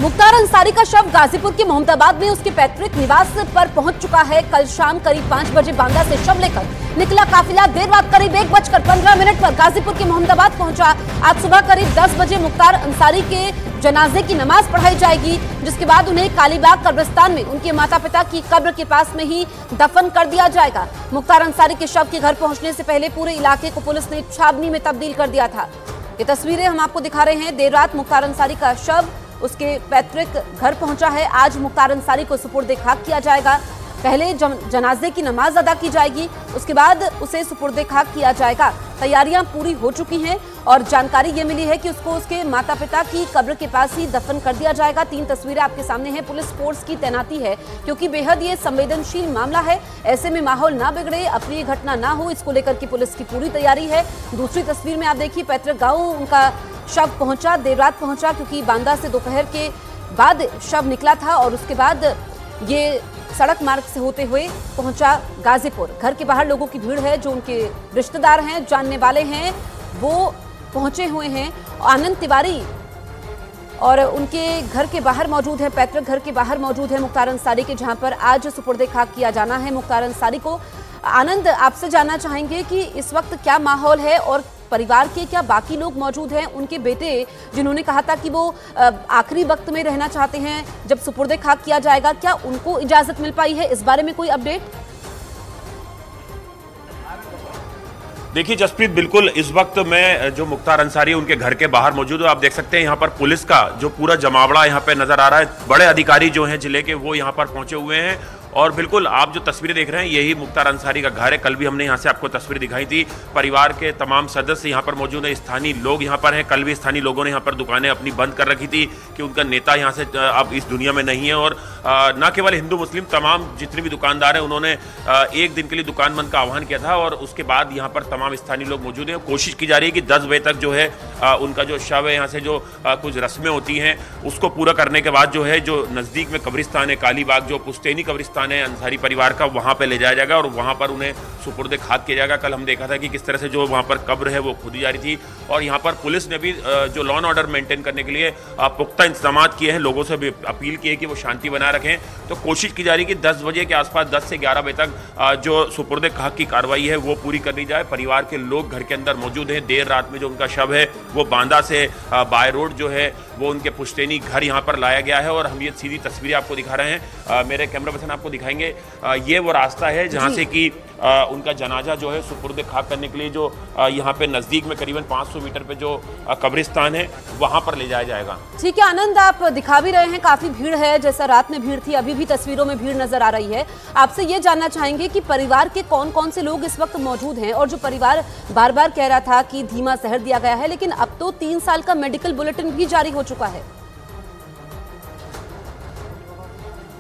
मुख्तार अंसारी का शव गाजीपुर के मोहम्मदाबाद में उसके पैतृक निवास पर पहुंच चुका है। कल शाम करीब 5 बजे बांदा से शव लेकर निकला काफिला देर रात करीब 1:15 पर गाजीपुर के मोहम्मदाबाद पहुंचा। आज सुबह करीब 10 बजे मुख्तार अंसारी के जनाजे की नमाज पढ़ाई जाएगी, जिसके बाद उन्हें कालीबाग कब्रिस्तान में उनके माता पिता की कब्र के पास में ही दफन कर दिया जाएगा। मुख्तार अंसारी के शव के घर पहुंचने से पहले पूरे इलाके को पुलिस ने छावनी में तब्दील कर दिया था। ये तस्वीरें हम आपको दिखा रहे हैं। देर रात मुख्तार अंसारी का शव उसके पैतृक घर पहुंचा है। आज मुख्तार अंसारी को सुपुर्दे खाक किया जाएगा। पहले जनाजे की नमाज अदा की जाएगी, उसके बाद उसे सुपुर्दे खाक किया जाएगा। तैयारियां पूरी हो चुकी हैं और जानकारी ये मिली है कि उसको उसके माता पिता की कब्र के पास ही दफन कर दिया जाएगा। 3 तस्वीरें आपके सामने हैं। पुलिस फोर्स की तैनाती है क्योंकि बेहद ये संवेदनशील मामला है। ऐसे में माहौल ना बिगड़े, अप्रिय घटना ना हो, इसको लेकर की पुलिस की पूरी तैयारी है। दूसरी तस्वीर में आप देखिए पैतृक गाँव उनका शव पहुंचा, देर रात पहुंचा क्योंकि बांदा से दोपहर के बाद शव निकला था और उसके बाद ये सड़क मार्ग से होते हुए पहुंचा गाजीपुर। घर के बाहर लोगों की भीड़ है, जो उनके रिश्तेदार हैं, जानने वाले हैं, वो पहुंचे हुए हैं। आनंद तिवारी और उनके घर के बाहर मौजूद है, पैतृक घर के बाहर मौजूद है मुख्तार अंसारी के, जहां पर आज सुपुर्दे खाक किया जाना है मुख्तार अंसारी को। आनंद, आपसे जानना चाहेंगे कि इस वक्त क्या माहौल है और परिवार के क्या बाकी लोग मौजूद हैं? उनके बेटे जिन्होंने कहा था कि वो आखिरी वक्त में रहना चाहते हैं जब सुपुर्दे खाक किया जाएगा, क्या उनको इजाजत मिल पाई है? इस बारे में कोई अपडेट? देखिए जसप्रीत, बिल्कुल इस वक्त मैं जो मुख्तार अंसारी उनके घर के बाहर मौजूद हूँ। आप देख सकते हैं यहाँ पर पुलिस का जो पूरा जमावड़ा यहाँ पे नजर आ रहा है। बड़े अधिकारी जो हैं जिले के, वो यहाँ पर पहुंचे हुए हैं और बिल्कुल आप जो तस्वीरें देख रहे हैं यही मुख्तार अंसारी का घर है। कल भी हमने यहाँ से आपको तस्वीर दिखाई थी। परिवार के तमाम सदस्य यहाँ पर मौजूद हैं, स्थानीय लोग यहाँ पर हैं। कल भी स्थानीय लोगों ने यहाँ पर दुकानें अपनी बंद कर रखी थी कि उनका नेता यहाँ से अब इस दुनिया में नहीं है। और न केवल हिंदू मुस्लिम, तमाम जितने भी दुकानदार हैं उन्होंने एक दिन के लिए दुकान बंद का आह्वान किया था और उसके बाद यहाँ पर तमाम स्थानीय लोग मौजूद हैं। कोशिश की जा रही है कि 10 बजे तक जो है उनका जो शव है यहाँ से जो कुछ रस्में होती हैं उसको पूरा करने के बाद जो है जो नज़दीक में कब्रिस्तान है कालीबाग, जो पुश्तैनी कब्रिस्तान है अंसारी परिवार का, वहाँ पे ले जाया जाएगा और वहाँ पर उन्हें सुपुर्दे खाक किया जाएगा। कल हम देखा था कि किस तरह से जो वहाँ पर कब्र है वो खोदी जा रही थी और यहाँ पर पुलिस ने भी जो लॉ एंड ऑर्डर मेंटेन करने के लिए पुख्ता इंतजाम किए हैं। लोगों से भी अपील की है कि वो शांति बनाए रखें। तो कोशिश की जा रही है कि 10 बजे के आसपास, 10 से 11 बजे तक जो सुपुर्दे खाक की कार्रवाई है वो पूरी कर दी जाए। परिवार के लोग घर के अंदर मौजूद हैं। देर रात में जो उनका शव है वो बांदा से बाय रोड जो है वो उनके पुश्तैनी घर यहाँ पर लाया गया है और हम ये सीधी तस्वीरें आपको दिखा रहे हैं। मेरे कैमरा पर्सन आपको दिखाएंगे। ये वो रास्ता है जहाँ से कि उनका जनाजा जो है सुपुर्दे खाक करने के लिए जो यहाँ पे नज़दीक में करीबन 500 मीटर पे जो कब्रिस्तान है वहाँ पर ले जाया जाएगा। ठीक है आनंद, आप दिखा भी रहे हैं काफी भीड़ है, जैसा रात में भीड़ थी अभी भी तस्वीरों में भीड़ नजर आ रही है। आपसे ये जानना चाहेंगे कि परिवार के कौन कौन से लोग इस वक्त मौजूद हैं और जो परिवार बार बार कह रहा था कि धीमा सहर दिया गया है, लेकिन अब तो 3 साल का मेडिकल बुलेटिन भी जारी हो चुका है।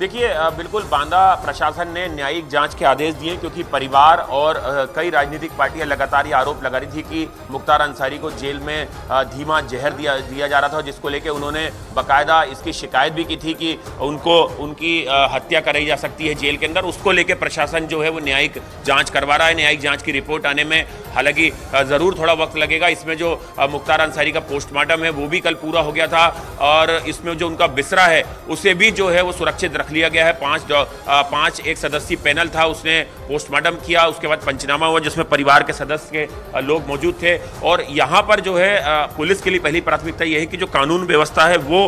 देखिए बिल्कुल बांदा प्रशासन ने न्यायिक जांच के आदेश दिए क्योंकि परिवार और कई राजनीतिक पार्टियां लगातार ये आरोप लगा रही थी कि मुख्तार अंसारी को जेल में धीमा जहर दिया जा रहा था, जिसको लेके उन्होंने बाकायदा इसकी शिकायत भी की थी कि उनकी हत्या कराई जा सकती है जेल के अंदर। उसको लेके प्रशासन जो है वो न्यायिक जाँच करवा रहा है। न्यायिक जाँच की रिपोर्ट आने में हालांकि ज़रूर थोड़ा वक्त लगेगा। इसमें जो मुख्तार अंसारी का पोस्टमार्टम है वो भी कल पूरा हो गया था और इसमें जो उनका बिस्तरा है उसे भी जो है वो सुरक्षित रख लिया गया है। 5 एक सदस्यीय पैनल था, उसने पोस्टमार्टम किया, उसके बाद पंचनामा हुआ जिसमें परिवार के सदस्य के लोग मौजूद थे। और यहाँ पर जो है पुलिस के लिए पहली प्राथमिकता यह है कि जो कानून व्यवस्था है वो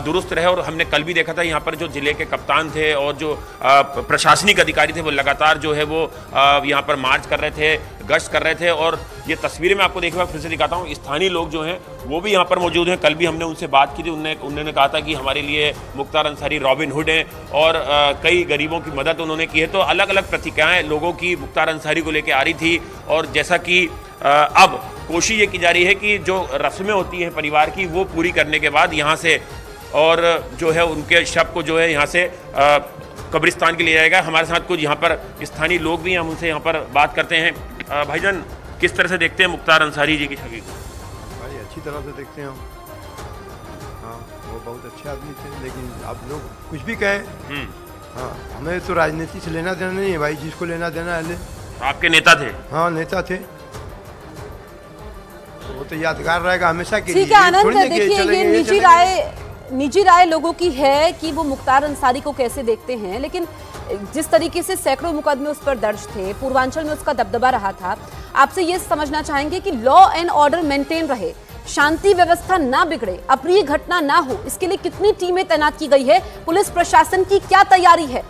दुरुस्त रहे। और हमने कल भी देखा था यहाँ पर जो जिले के कप्तान थे और जो प्रशासनिक अधिकारी थे वो लगातार जो है वो यहाँ पर मार्च कर रहे थे, गश्त कर रहे थे। और ये तस्वीरें मैं आपको देखने फिर से दिखाता हूँ। स्थानीय लोग जो हैं वो भी यहाँ पर मौजूद हैं। कल भी हमने उनसे बात की थी, उन्होंने कहा था कि हमारे लिए मुख्तार अंसारी रॉबिन हुड हैं और कई गरीबों की मदद उन्होंने की है। तो अलग अलग प्रतिक्रियाएं लोगों की मुख्तार अंसारी को लेकर आ रही थी और जैसा कि अब कोशिश ये की जा रही है कि जो रस्में होती हैं परिवार की वो पूरी करने के बाद यहाँ से और जो है उनके शव को जो है यहाँ से कब्रिस्तान के लिए जाएगा। हमारे साथ कुछ यहाँ पर स्थानीय लोग भी हैं, हम उनसे यहाँ पर बात करते हैं। भाईजान, किस तरह से देखते हैं मुख्तार अंसारी जी की छवि को? भाई अच्छी तरह से देखते हैं हम। हाँ, वो बहुत अच्छे आदमी थे, लेकिन आप लोग कुछ भी कहें, हाँ हमें तो राजनीति से लेना देना नहीं है भाई, जिसको लेना देना है ले। आपके नेता थे? हाँ नेता थे, वो तो यादगार रहेगा हमेशा के लिए। ठीक है आनंद, देखिए ये निजी राय निजी राय लोगों की है कि वो मुख्तार अंसारी को कैसे देखते हैं, लेकिन जिस तरीके से सैकड़ों मुकदमे उस पर दर्ज थे, पूर्वांचल में उसका दबदबा रहा था, आपसे ये समझना चाहेंगे कि लॉ एंड ऑर्डर मेंटेन रहे, शांति व्यवस्था ना बिगड़े, अप्रिय घटना ना हो, इसके लिए कितनी टीमें तैनात की गई है, पुलिस प्रशासन की क्या तैयारी है?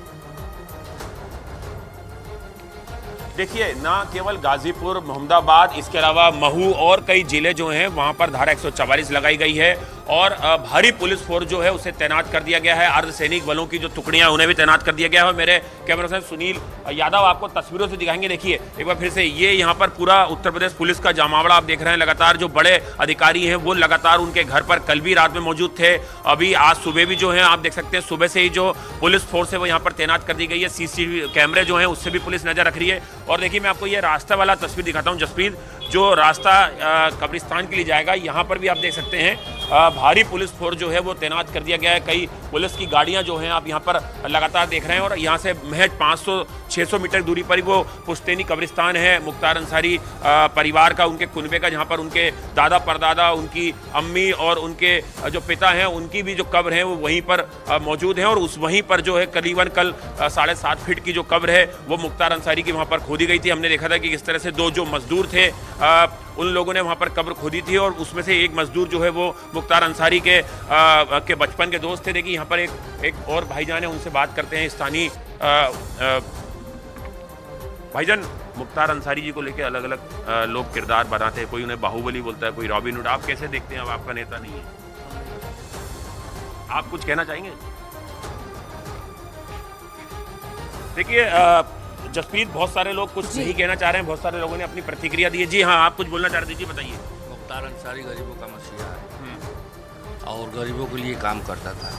देखिए, ना केवल गाजीपुर, मोहम्मदाबाद, इसके अलावा महू और कई जिले जो हैं वहां पर धारा 144 लगाई गई है और भारी पुलिस फोर्स जो है उसे तैनात कर दिया गया है। अर्धसैनिक बलों की जो टुकड़ियां उन्हें भी तैनात कर दिया गया है। और मेरे कैमरामैन सुनील यादव आपको तस्वीरों से दिखाएंगे। देखिए एक बार फिर से, ये यहाँ पर पूरा उत्तर प्रदेश पुलिस का जामावड़ा आप देख रहे हैं। लगातार जो बड़े अधिकारी हैं वो लगातार उनके घर पर कल भी रात में मौजूद थे, अभी आज सुबह भी जो है आप देख सकते हैं, सुबह से ही जो पुलिस फोर्स है वो यहाँ पर तैनात कर दी गई है। सीसीटीवी कैमरे जो है उससे भी पुलिस नजर रख रही है। और देखिए, मैं आपको ये रास्ता वाला तस्वीर दिखाता हूँ जसप्रीत, जो रास्ता कब्रिस्तान के लिए जाएगा, यहाँ पर भी आप देख सकते हैं भारी पुलिस फोर्स जो है वो तैनात कर दिया गया है। कई पुलिस की गाड़ियां जो हैं आप यहाँ पर लगातार देख रहे हैं। और यहाँ से महज 500-600 मीटर दूरी पर ही वो पुश्तैनी कब्रिस्तान है मुख्तार अंसारी परिवार का, उनके कुनबे का, जहाँ पर उनके दादा परदादा, उनकी अम्मी और उनके जो पिता हैं उनकी भी जो कब्र है वो वहीं पर मौजूद है। और उस वहीं पर जो है करीबन कल 7.5 फीट की जो कब्र है वो मुख्तार अंसारी की वहाँ पर खोदी गई थी। हमने देखा था कि किस तरह से दो जो मजदूर थे उन लोगों ने वहाँ पर कब्र खोदी थी और उसमें से एक मजदूर जो है वो मुख्तार अंसारी के बचपन के दोस्त थे। देखिए यहाँ पर एक और भाईजान है, उनसे बात करते हैं। स्थानीय भाईजान, मुख्तार अंसारी जी को लेकर अलग अलग लोग किरदार बनाते हैं, कोई उन्हें बाहुबली बोलता है, कोई रॉबिन हुड, आप कैसे देखते हैं? अब आपका नेता नहीं है, आप कुछ कहना चाहेंगे? देखिए जसप्रीत, बहुत सारे लोग कुछ नहीं कहना चाह रहे हैं, बहुत सारे लोगों ने अपनी प्रतिक्रिया दी है। जी हाँ, आप कुछ बोलना चाह रहे थे, जी बताइए। मुख्तार अंसारी गरीबों का मसीहा है और गरीबों के लिए काम करता था।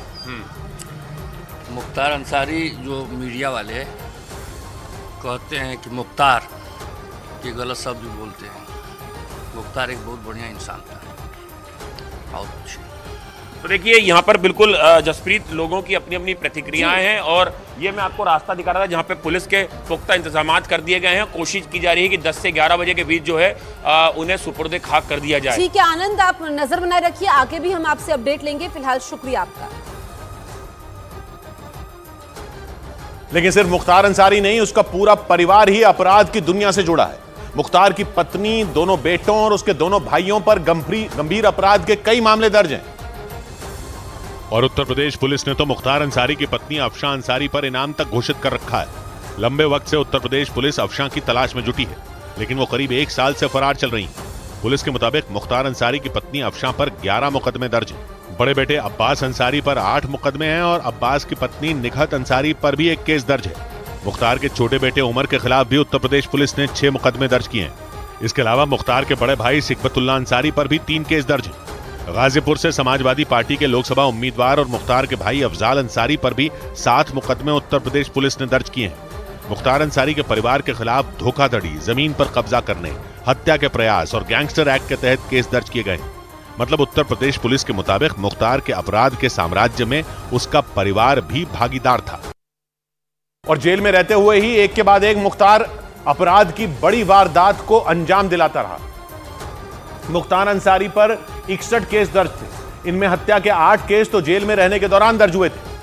मुख्तार अंसारी जो मीडिया वाले कहते हैं कि मुख्तार के गलत शब्द बोलते हैं, मुख्तार एक बहुत बढ़िया इंसान था, बहुत अच्छे। तो देखिए यहाँ पर बिल्कुल जसप्रीत, लोगों की अपनी अपनी प्रतिक्रियाएं हैं और ये मैं आपको रास्ता दिखा रहा था जहाँ पे पुलिस के पुख्ता इंतजाम कर दिए गए हैं। कोशिश की जा रही है कि 10 से 11 बजे के बीच जो है उन्हें सुपुर्द खाक कर दिया जाए। ठीक है आनंद, आप नजर बनाए रखिए, आगे भी हम आपसे अपडेट लेंगे। फिलहाल शुक्रिया आपका। लेकिन सिर्फ मुख्तार अंसारी नहीं, उसका पूरा परिवार ही अपराध की दुनिया से जुड़ा है। मुख्तार की पत्नी, दोनों बेटों और उसके दोनों भाइयों पर गंभीर अपराध के कई मामले दर्ज हैं। और उत्तर प्रदेश पुलिस ने तो मुख्तार अंसारी की पत्नी अफशां अंसारी पर इनाम तक घोषित कर रखा है। लंबे वक्त से उत्तर प्रदेश पुलिस अफशां की तलाश में जुटी है, लेकिन वो करीब 1 साल से फरार चल रही है। पुलिस के मुताबिक मुख्तार अंसारी की पत्नी अफशां पर 11 मुकदमे दर्ज हैं। बड़े बेटे अब्बास अंसारी पर 8 मुकदमे हैं और अब्बास की पत्नी निघत अंसारी पर भी एक केस दर्ज है। मुख्तार के छोटे बेटे उमर के खिलाफ भी उत्तर प्रदेश पुलिस ने 6 मुकदमे दर्ज किए हैं। इसके अलावा मुख्तार के बड़े भाई सिकबतुल्लाह अंसारी पर भी 3 केस दर्ज हैं। गाजीपुर से समाजवादी पार्टी के लोकसभा उम्मीदवार और मुख्तार के भाई अफजाल अंसारी पर भी 7 मुकदमे उत्तर प्रदेश पुलिस ने दर्ज किए हैं। मुख्तार अंसारी के परिवार के खिलाफ धोखाधड़ी, जमीन पर कब्जा करने, हत्या के प्रयास और गैंगस्टर एक्ट के तहत केस दर्ज किए गए। मतलब उत्तर प्रदेश पुलिस के मुताबिक मुख्तार के अपराध के साम्राज्य में उसका परिवार भी भागीदार था। और जेल में रहते हुए ही एक के बाद एक मुख्तार अपराध की बड़ी वारदात को अंजाम दिलाता रहा। मुख्तार अंसारी पर 61 केस दर्ज थे, इनमें हत्या के 8 केस तो जेल में रहने के दौरान दर्ज हुए थे।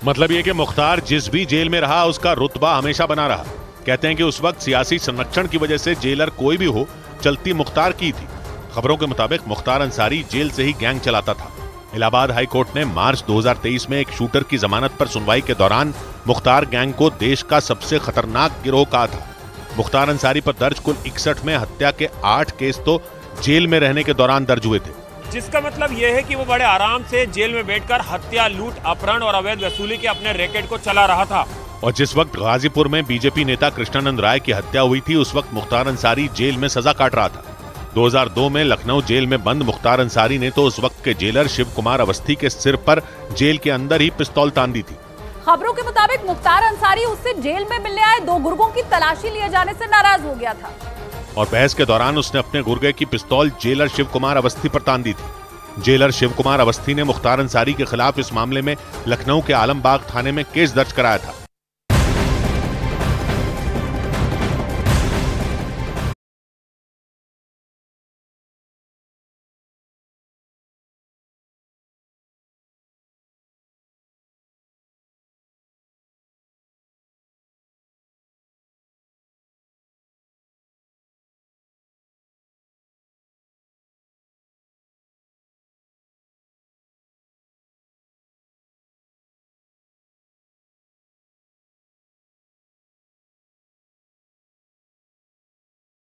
मतलब यह कि मुख्तार जिस भी जेल में रहा उसका रुतबा हमेशा बना रहा। कहते हैं कि उस वक्त सियासी संरक्षण की वजह से जेलर कोई भी हो, चलती मुख्तार की थी। खबरों के मुताबिक मुख्तार अंसारी जेल से ही गैंग चलाता था। इलाहाबाद हाई कोर्ट ने मार्च 2023 में एक शूटर की जमानत पर सुनवाई के दौरान मुख्तार गैंग को देश का सबसे खतरनाक गिरोह कहा था। मुख्तार अंसारी पर दर्ज कुल 61 में हत्या के 8 केस तो जेल में रहने के दौरान दर्ज हुए थे। जिसका मतलब यह है कि वो बड़े आराम से जेल में बैठकर हत्या, लूट, अपहरण और अवैध वसूली के अपने रैकेट को चला रहा था। और जिस वक्त गाजीपुर में बीजेपी नेता कृष्णानंद राय की हत्या हुई थी, उस वक्त मुख्तार अंसारी जेल में सजा काट रहा था। 2002 में लखनऊ जेल में बंद मुख्तार अंसारी ने तो उस वक्त के जेलर शिव कुमार अवस्थी के सिर पर जेल के अंदर ही पिस्तौल तान दी थी। खबरों के मुताबिक मुख्तार अंसारी उससे जेल में मिलने आए 2 गुर्गों की तलाशी लिए जाने से नाराज हो गया था और बहस के दौरान उसने अपने गुर्गे की पिस्तौल जेलर शिव कुमार अवस्थी पर तान दी थी। जेलर शिव कुमार अवस्थी ने मुख्तार अंसारी के खिलाफ इस मामले में लखनऊ के आलमबाग थाने में केस दर्ज कराया था।